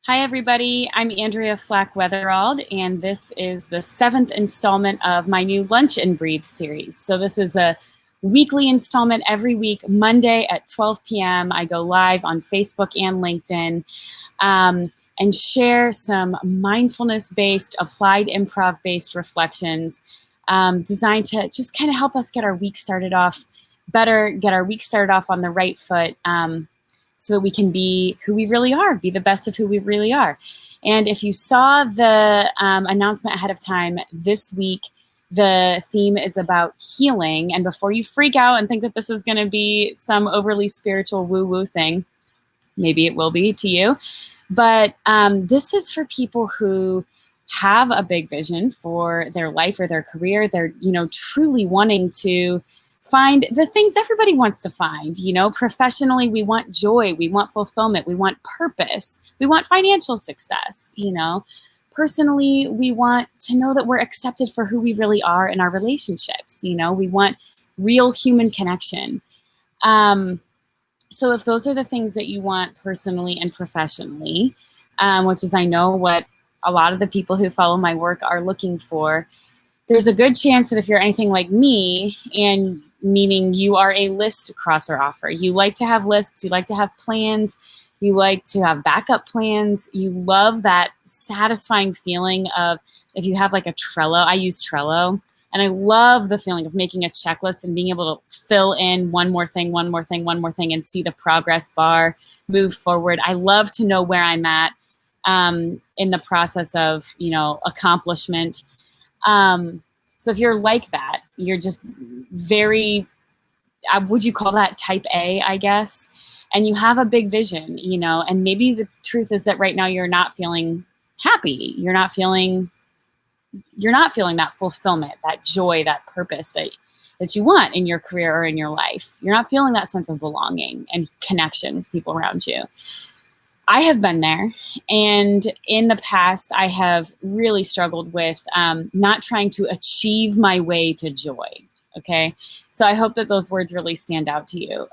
Hi, everybody. I'm Andrea Flack-Wetherald, and this is the 7th installment of my new Lunch and Breathe series. So this is a weekly installment every week, Monday at 12 p.m. I go live on Facebook and LinkedIn and share some mindfulness-based, applied improv-based reflections designed to just kind of help us get our week started off better, get our week started off on the right foot, so that we can be who we really are, be the best of who we really are. And if you saw the announcement ahead of time, this week, the theme is about healing. And before you freak out and think that this is going to be some overly spiritual woo-woo thing, maybe it will be to you, but this is for people who have a big vision for their life or their career. They're, truly wanting to find the things everybody wants to find. Professionally, we want joy, we want fulfillment, we want purpose, we want financial success. Personally, we want to know that we're accepted for who we really are in our relationships. We want real human connection. So if those are the things that you want personally and professionally, which is, I know, what a lot of the people who follow my work are looking for, there's a good chance that if you're anything like me, and meaning you are a list crosser offer, you like to have lists, you like to have plans, you like to have backup plans, you love that satisfying feeling of, if you have like a Trello, I use Trello, and I love the feeling of making a checklist and being able to fill in one more thing, one more thing, one more thing, and see the progress bar move forward. I love to know where I'm at in the process of, accomplishment. So if you're like that, you're just very, would you call that type A, I guess? And you have a big vision, and maybe the truth is that right now you're not feeling happy. You're not feeling that fulfillment, that joy, that purpose that you want in your career or in your life. You're not feeling that sense of belonging and connection with people around you. I have been there, and in the past, I have really struggled with not trying to achieve my way to joy, okay? So I hope that those words really stand out to you.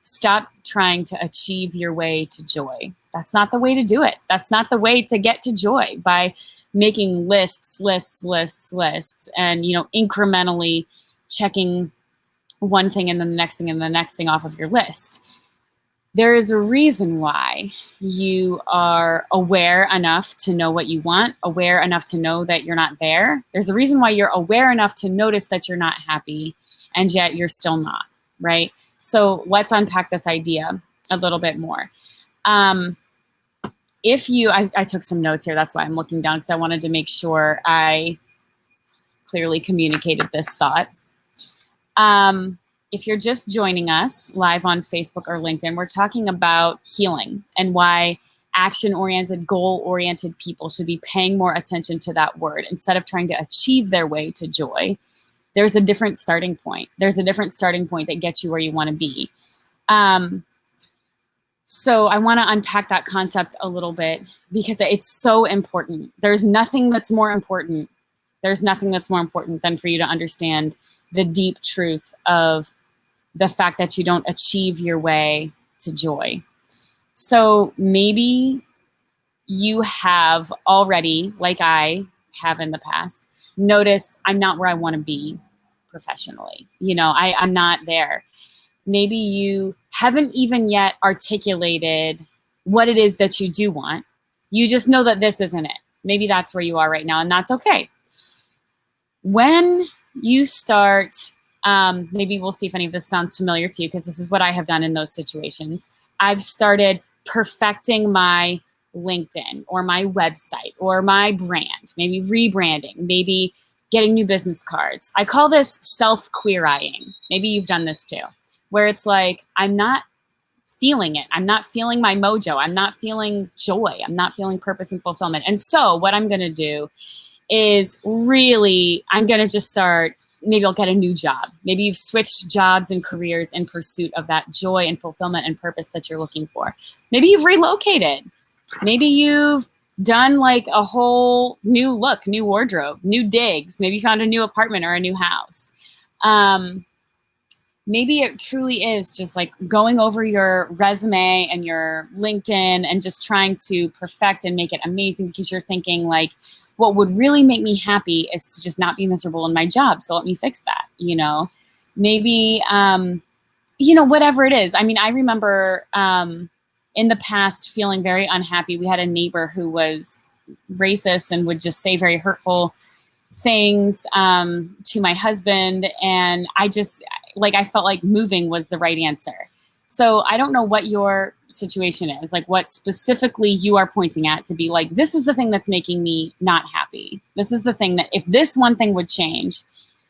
Stop trying to achieve your way to joy. That's not the way to do it. That's not the way to get to joy, by making lists, and, incrementally checking one thing and then the next thing and the next thing off of your list. There is a reason why you are aware enough to know what you want, aware enough to know that you're not there. There's a reason why you're aware enough to notice that you're not happy, and yet you're still not, right? So let's unpack this idea a little bit more. I took some notes here, that's why I'm looking down, because I wanted to make sure I clearly communicated this thought. If you're just joining us live on Facebook or LinkedIn, we're talking about healing and why action-oriented, goal-oriented people should be paying more attention to that word instead of trying to achieve their way to joy. There's a different starting point. There's a different starting point that gets you where you want to be. So I want to unpack that concept a little bit because it's so important. There's nothing that's more important. There's nothing that's more important than for you to understand the deep truth of the fact that you don't achieve your way to joy. So maybe you have already, like I have in the past, noticed I'm not where I want to be professionally. I'm not there. Maybe you haven't even yet articulated what it is that you do want. You just know that this isn't it. Maybe that's where you are right now, and that's okay. When you start, maybe we'll see if any of this sounds familiar to you, because this is what I have done in those situations. I've started perfecting my LinkedIn or my website or my brand, maybe rebranding, maybe getting new business cards. I call this self-queer-eyeing. Maybe you've done this too, where it's like, I'm not feeling it. I'm not feeling my mojo. I'm not feeling joy. I'm not feeling purpose and fulfillment. And so what I'm going to do is I'm going to just start, maybe I'll get a new job. Maybe you've switched jobs and careers in pursuit of that joy and fulfillment and purpose that you're looking for. Maybe you've relocated. Maybe you've done like a whole new look, new wardrobe, new digs. Maybe you found a new apartment or a new house. maybe it truly is just like going over your resume and your LinkedIn and just trying to perfect and make it amazing, because you're thinking like, what would really make me happy is to just not be miserable in my job. So let me fix that, maybe, whatever it is. I mean, I remember in the past feeling very unhappy. We had a neighbor who was racist and would just say very hurtful things to my husband. And I felt like moving was the right answer. So I don't know what your situation is, like what specifically you are pointing at to be like, this is the thing that's making me not happy. This is the thing that if this one thing would change,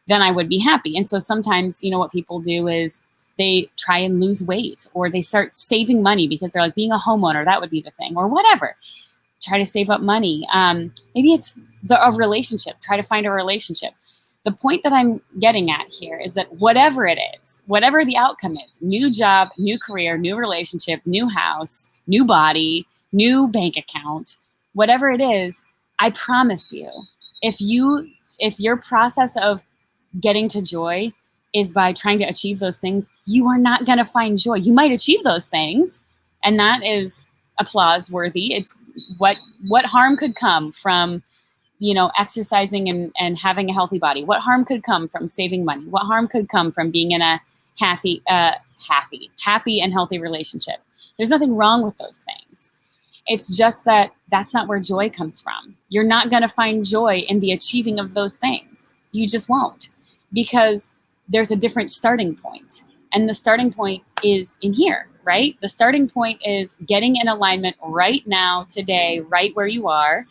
then I would be happy. And so sometimes, what people do is they try and lose weight, or they start saving money because they're like, being a homeowner, that would be the thing, or whatever. Try to save up money. Maybe it's a relationship. Try to find a relationship. The point that I'm getting at here is that whatever it is, whatever the outcome is, new job, new career, new relationship, new house, new body, new bank account, whatever it is, I promise you, if your process of getting to joy is by trying to achieve those things, you are not going to find joy. You might achieve those things, and that is applause worthy. It's what harm could come from exercising and having a healthy body? What harm could come from saving money? What harm could come from being in a happy and healthy relationship? There's nothing wrong with those things. It's just that that's not where joy comes from. You're not going to find joy in the achieving of those things. You just won't, because there's a different starting point. And the starting point is in here, right? The starting point is getting in alignment right now, today, right where you are,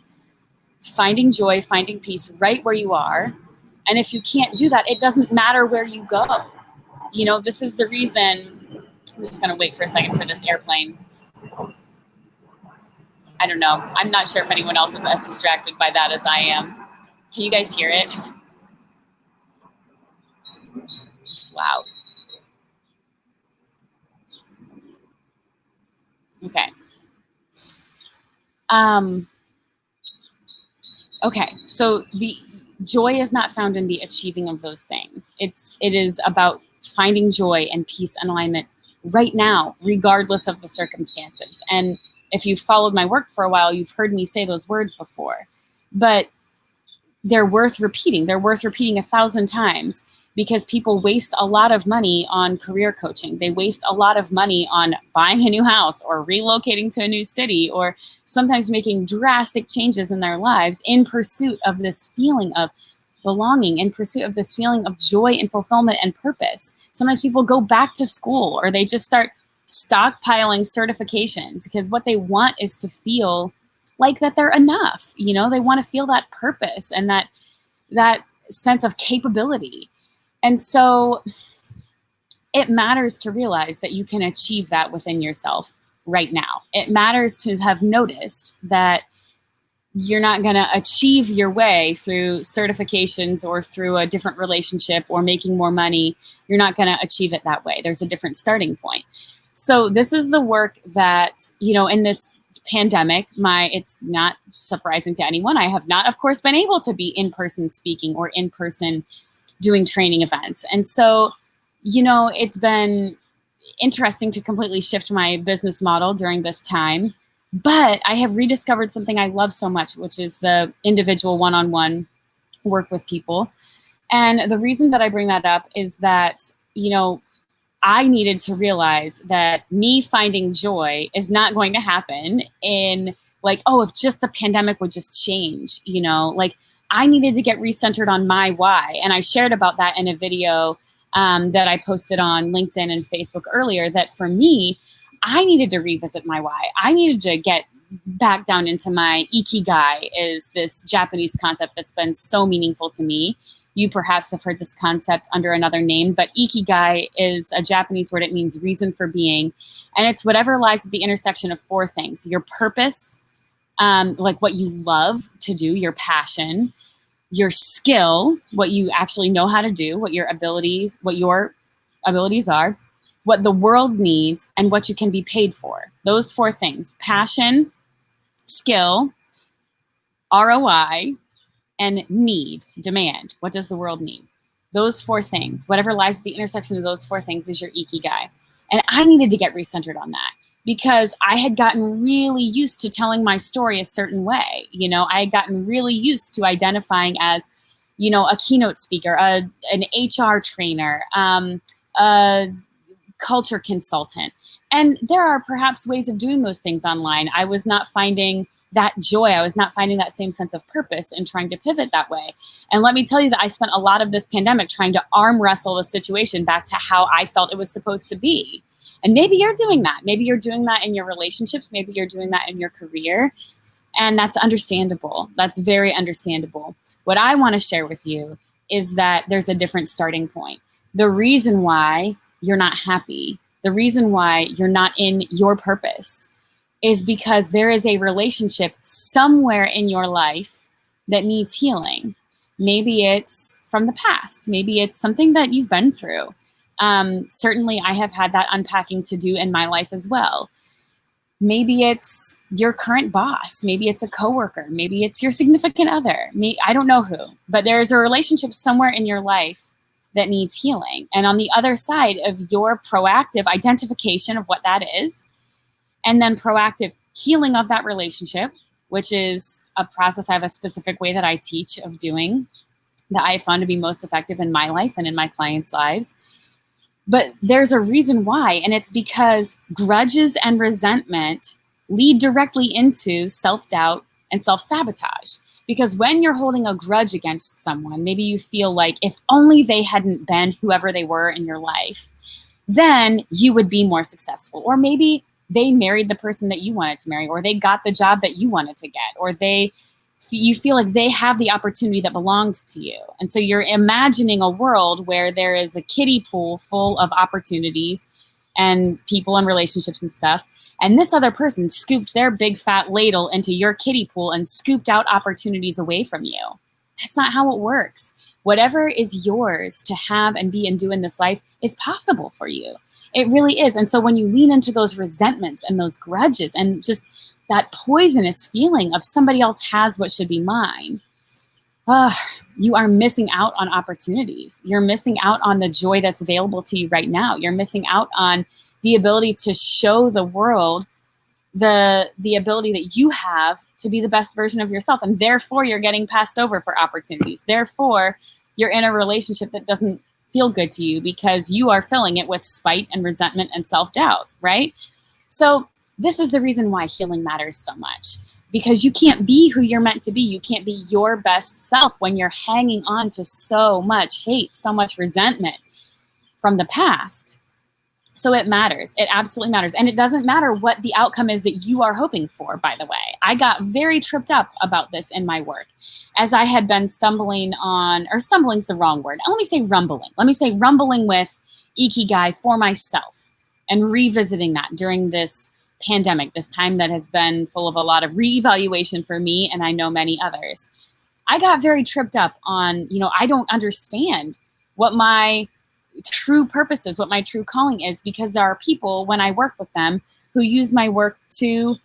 finding joy, finding peace right where you are. And if you can't do that, it doesn't matter where you go. This is the reason. I'm just going to wait for a second for this airplane. I don't know. I'm not sure if anyone else is as distracted by that as I am. Can you guys hear it? It's loud. Okay. Okay, so the joy is not found in the achieving of those things. It is about finding joy and peace and alignment right now, regardless of the circumstances. And if you've followed my work for a while, you've heard me say those words before. But they're worth repeating. They're worth repeating 1,000 times, because people waste a lot of money on career coaching. They waste a lot of money on buying a new house or relocating to a new city, or sometimes making drastic changes in their lives in pursuit of this feeling of belonging, in pursuit of this feeling of joy and fulfillment and purpose. Sometimes people go back to school, or they just start stockpiling certifications, because what they want is to feel like that they're enough. They want to feel that purpose and that sense of capability. And so it matters to realize that you can achieve that within yourself right now. It matters to have noticed that you're not going to achieve your way through certifications or through a different relationship or making more money. You're not going to achieve it that way. There's a different starting point. So this is the work that, in this pandemic, it's not surprising to anyone, I have not, of course, been able to be in-person speaking or in-person doing training events. And so, it's been interesting to completely shift my business model during this time. But I have rediscovered something I love so much, which is the individual one-on-one work with people. And the reason that I bring that up is that, I needed to realize that me finding joy is not going to happen in like, oh, if just the pandemic would just change, I needed to get recentered on my why. And I shared about that in a video that I posted on LinkedIn and Facebook earlier, that for me, I needed to revisit my why. I needed to get back down into my Ikigai, is this Japanese concept that's been so meaningful to me. You perhaps have heard this concept under another name, but Ikigai is a Japanese word. It means reason for being. And it's whatever lies at the intersection of four things: your purpose, like what you love to do, your passion; your skill, what you actually know how to do, what your abilities are; what the world needs, and what you can be paid for. Those four things: passion, skill, ROI, and demand. What does the world need? Those four things, whatever lies at the intersection of those four things, is your Ikigai. And I needed to get recentered on that because I had gotten really used to telling my story a certain way. You know, I had gotten really used to identifying as, you know, a keynote speaker, an HR trainer, a culture consultant. And there are perhaps ways of doing those things online. I was not finding that joy. I was not finding that same sense of purpose and trying to pivot that way. And let me tell you that I spent a lot of this pandemic trying to arm wrestle the situation back to how I felt it was supposed to be. And maybe you're doing that. Maybe you're doing that in your relationships. Maybe you're doing that in your career. And that's understandable. That's very understandable. What I want to share with you is that there's a different starting point. The reason why you're not happy, the reason why you're not in your purpose, is because there is a relationship somewhere in your life that needs healing. Maybe it's from the past. Maybe it's something that you've been through. Certainly, I have had that unpacking to do in my life as well. Maybe it's your current boss. Maybe it's a coworker. Maybe it's your significant other. I don't know who, but there's a relationship somewhere in your life that needs healing. And on the other side of your proactive identification of what that is, and then proactive healing of that relationship, which is a process I have a specific way that I teach of doing that I found to be most effective in my life and in my clients' lives. But there's a reason why, and it's because grudges and resentment lead directly into self-doubt and self-sabotage. Because when you're holding a grudge against someone, maybe you feel like if only they hadn't been whoever they were in your life, then you would be more successful. Or maybe they married the person that you wanted to marry, or they got the job that you wanted to get, or you feel like they have the opportunity that belonged to you. And so you're imagining a world where there is a kiddie pool full of opportunities and people and relationships and stuff. And this other person scooped their big fat ladle into your kiddie pool and scooped out opportunities away from you. That's not how it works. Whatever is yours to have and be and do in this life is possible for you. It really is. And so when you lean into those resentments and those grudges and just that poisonous feeling of somebody else has what should be mine, you are missing out on opportunities. You're missing out on the joy that's available to you right now. You're missing out on the ability to show the world the ability that you have to be the best version of yourself. And therefore, you're getting passed over for opportunities. Therefore, you're in a relationship that doesn't feel good to you because you are filling it with spite and resentment and self-doubt, right? So this is the reason why healing matters so much, because you can't be who you're meant to be. You can't be your best self when you're hanging on to so much hate, so much resentment from the past. So it matters. It absolutely matters. And it doesn't matter what the outcome is that you are hoping for, by the way. I got very tripped up about this in my work as I had been stumbling is the wrong word. Let me say rumbling. Let me say rumbling with Ikigai for myself and revisiting that during this pandemic, this time that has been full of a lot of reevaluation for me and I know many others. I got very tripped up on, I don't understand what my true purpose is, what my true calling is, because there are people when I work with them who use my work to,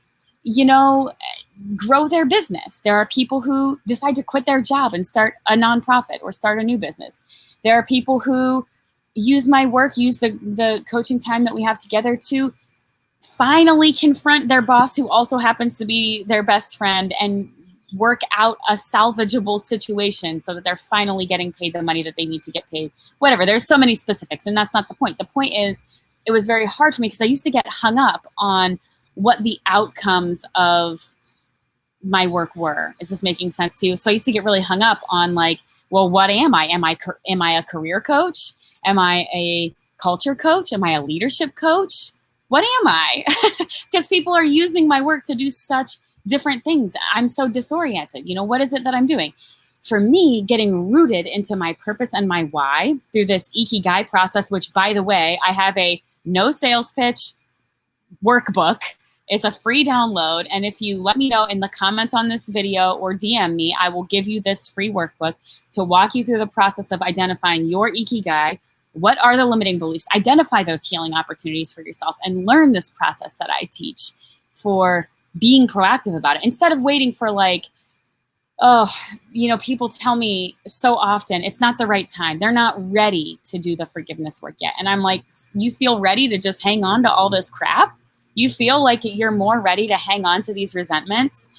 grow their business. There are people who decide to quit their job and start a nonprofit or start a new business. There are people who use my work, use the coaching time that we have together to finally confront their boss, who also happens to be their best friend, and work out a salvageable situation so that they're finally getting paid the money that they need to get paid. Whatever, there's so many specifics, and that's not the point. The point is, it was very hard for me because I used to get hung up on what the outcomes of my work were. Is this making sense to you? So I used to get really hung up on well, what am I? Am I a career coach? Am I a culture coach? Am I a leadership coach? What am I? Because people are using my work to do such different things. I'm so disoriented. What is it that I'm doing? For me, getting rooted into my purpose and my why through this Ikigai process, which, by the way, I have a no sales pitch workbook. It's a free download. And if you let me know in the comments on this video or DM me, I will give you this free workbook to walk you through the process of identifying your Ikigai. What are the limiting beliefs? Identify those healing opportunities for yourself and learn this process that I teach for being proactive about it. Instead of waiting for oh, people tell me so often it's not the right time. They're not ready to do the forgiveness work yet. And I'm like, you feel ready to just hang on to all this crap? You feel like you're more ready to hang on to these resentments?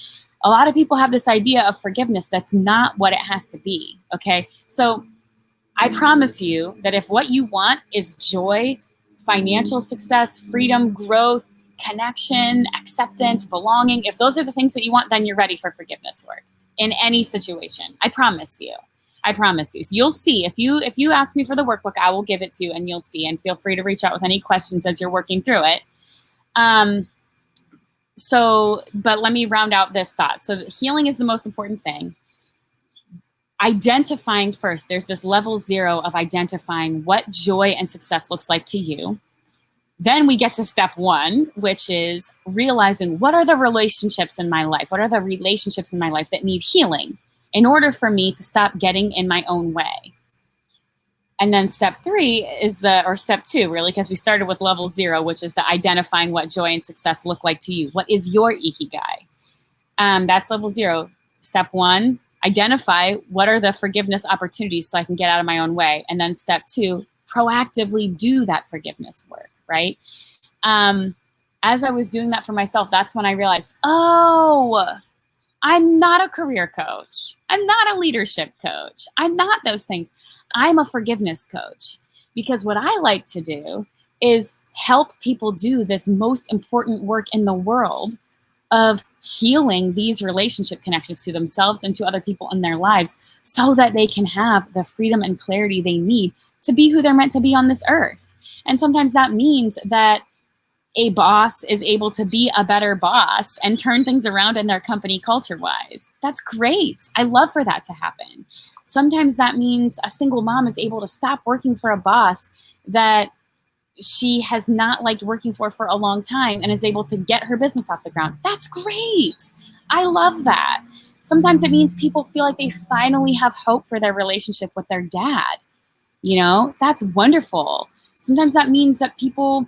A lot of people have this idea of forgiveness that's not what it has to be, okay? So I promise you that if what you want is joy, financial success, freedom, growth, connection, acceptance, belonging, if those are the things that you want, then you're ready for forgiveness work in any situation. I promise you. I promise you. So you'll see. If you ask me for the workbook, I will give it to you, and you'll see. And feel free to reach out with any questions as you're working through it. But let me round out this thought. So healing is the most important thing. Identifying first, there's this level 0 of identifying what joy and success looks like to you. Then we get to step 1, which is realizing what are the relationships in my life? What are the relationships in my life that need healing in order for me to stop getting in my own way? And then step 3 is step 2, really, because we started with level 0, which is the identifying what joy and success look like to you. What is your Ikigai? That's level 0. Step 1, identify what are the forgiveness opportunities so I can get out of my own way. And then step 2, proactively do that forgiveness work, right? As I was doing that for myself, that's when I realized, oh, I'm not a career coach. I'm not a leadership coach. I'm not those things. I'm a forgiveness coach, because what I like to do is help people do this most important work in the world of healing these relationship connections to themselves and to other people in their lives, so that they can have the freedom and clarity they need to be who they're meant to be on this earth. And sometimes that means that a boss is able to be a better boss and turn things around in their company culture-wise. That's great. I love for that to happen. Sometimes that means a single mom is able to stop working for a boss that she has not liked working for a long time and is able to get her business off the ground. That's great. I love that. Sometimes it means people feel like they finally have hope for their relationship with their dad. That's wonderful. Sometimes that means that people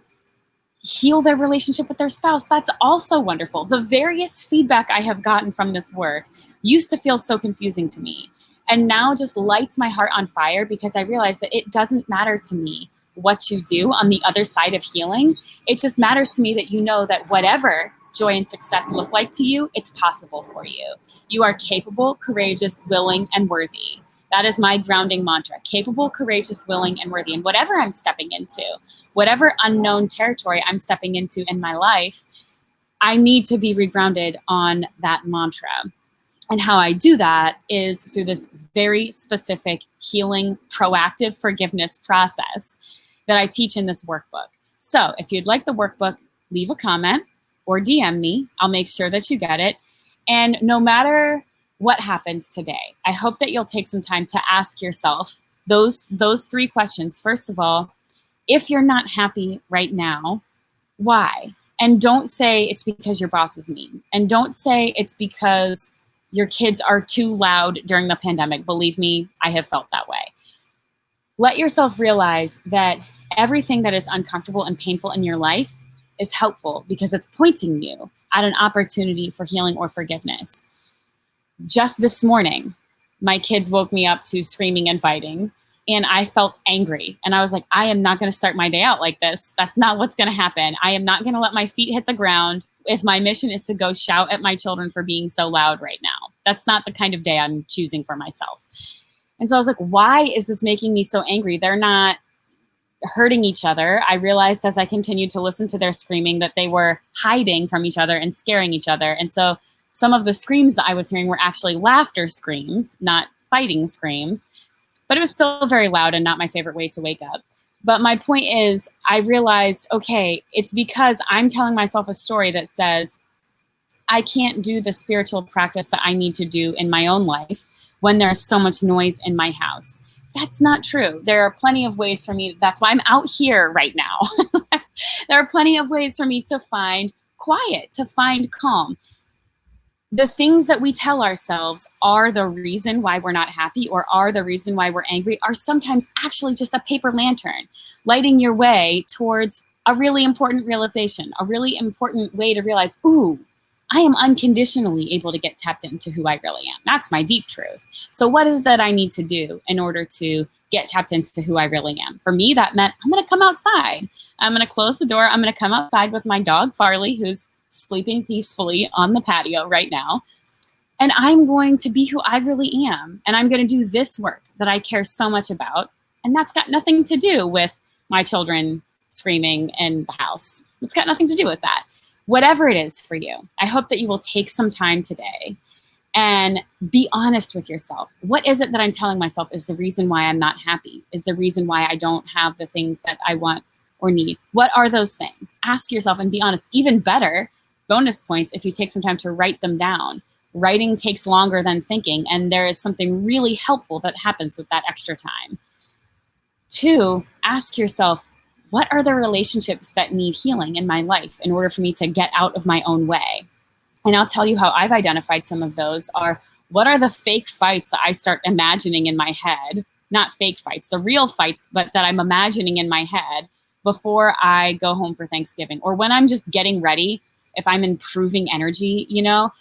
heal their relationship with their spouse. That's also wonderful. The various feedback I have gotten from this work used to feel so confusing to me, and now just lights my heart on fire, because I realize that it doesn't matter to me what you do on the other side of healing. It just matters to me that you know that whatever joy and success look like to you, it's possible for you. You are capable, courageous, willing, and worthy. That is my grounding mantra: capable, courageous, willing, and worthy. And whatever I'm stepping into, whatever unknown territory I'm stepping into in my life, I need to be regrounded on that mantra. And how I do that is through this very specific healing, proactive forgiveness process that I teach in this workbook. So if you'd like the workbook, leave a comment or DM me. I'll make sure that you get it. And no matter what happens today, I hope that you'll take some time to ask yourself those 3 questions. First of all, if you're not happy right now, why? And don't say it's because your boss is mean. And don't say it's because your kids are too loud during the pandemic. Believe me, I have felt that way. Let yourself realize that everything that is uncomfortable and painful in your life is helpful, because it's pointing you at an opportunity for healing or forgiveness. Just this morning, my kids woke me up to screaming and fighting, and I felt angry. And I was like, I am not going to start my day out like this. That's not what's going to happen. I am not going to let my feet hit the ground if my mission is to go shout at my children for being so loud right now. That's not the kind of day I'm choosing for myself. And so I was like, why is this making me so angry? They're not hurting each other. I realized as I continued to listen to their screaming that they were hiding from each other and scaring each other. And so some of the screams that I was hearing were actually laughter screams, not fighting screams. But it was still very loud and not my favorite way to wake up. But my point is, I realized, okay, it's because I'm telling myself a story that says I can't do the spiritual practice that I need to do in my own life when there's so much noise in my house. That's not true. There are plenty of ways for me. That's why I'm out here right now. There are plenty of ways for me to find quiet, to find calm. The things that we tell ourselves are the reason why we're not happy or are the reason why we're angry are sometimes actually just a paper lantern lighting your way towards a really important realization, a really important way to realize, ooh, I am unconditionally able to get tapped into who I really am. That's my deep truth. So what is that I need to do in order to get tapped into who I really am? For me, that meant I'm going to come outside. I'm going to close the door. I'm going to come outside with my dog, Farley, who's sleeping peacefully on the patio right now. And I'm going to be who I really am. And I'm going to do this work that I care so much about. And that's got nothing to do with my children screaming in the house. It's got nothing to do with that. Whatever it is for you, I hope that you will take some time today and be honest with yourself. What is it that I'm telling myself is the reason why I'm not happy, is the reason why I don't have the things that I want or need? What are those things? Ask yourself and be honest. Even better, bonus points if you take some time to write them down. Writing takes longer than thinking, and there is something really helpful that happens with that extra time. 2, ask yourself, what are the relationships that need healing in my life in order for me to get out of my own way? And I'll tell you how I've identified some of those are, what are the fake fights that I start imagining in my head? Not fake fights, the real fights, but that I'm imagining in my head before I go home for Thanksgiving, or when I'm just getting ready, if I'm improving energy, you know.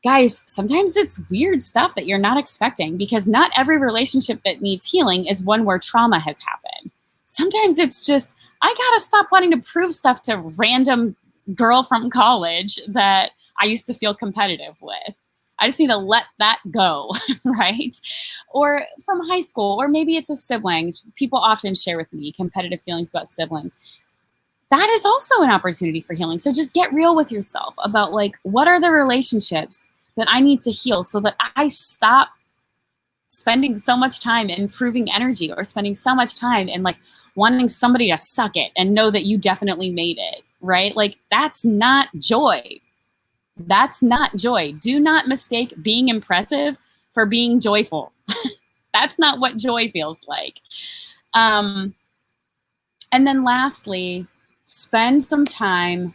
Guys, sometimes it's weird stuff that you're not expecting, because not every relationship that needs healing is one where trauma has happened. Sometimes it's just, I gotta stop wanting to prove stuff to random girl from college that I used to feel competitive with. I just need to let that go, right? Or from high school, or maybe it's a sibling. People often share with me competitive feelings about siblings. That is also an opportunity for healing. So just get real with yourself about, like, what are the relationships that I need to heal so that I stop spending so much time in proving energy, or spending so much time in like wanting somebody to suck it and know that you definitely made it, right? Like, that's not joy. That's not joy. Do not mistake being impressive for being joyful. That's not what joy feels like. And then lastly, spend some time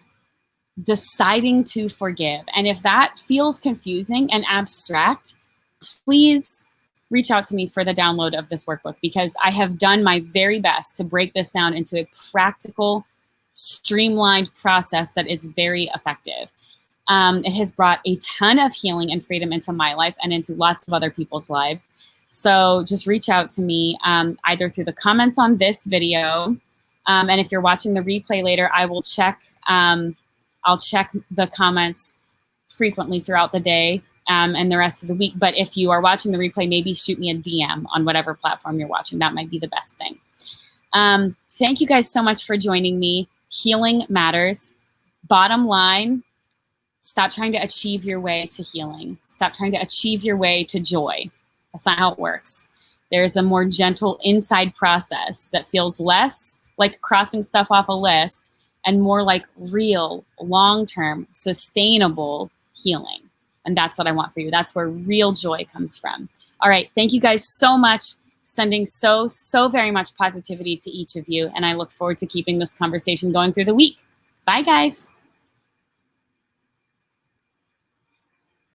deciding to forgive. And if that feels confusing and abstract, please reach out to me for the download of this workbook, because I have done my very best to break this down into a practical, streamlined process that is very effective. It has brought a ton of healing and freedom into my life and into lots of other people's lives. So just reach out to me either through the comments on this video, and if you're watching the replay later, I will check. I'll check the comments frequently throughout the day and the rest of the week. But if you are watching the replay, maybe shoot me a DM on whatever platform you're watching. That might be the best thing. Thank you guys so much for joining me. Healing matters. Bottom line, stop trying to achieve your way to healing. Stop trying to achieve your way to joy. That's not how it works. There's a more gentle inside process that feels less like crossing stuff off a list and more like real, long-term, sustainable healing. And that's what I want for you. That's where real joy comes from. All right. Thank you guys so much. Sending so very much positivity to each of you. And I look forward to keeping this conversation going through the week. Bye, guys.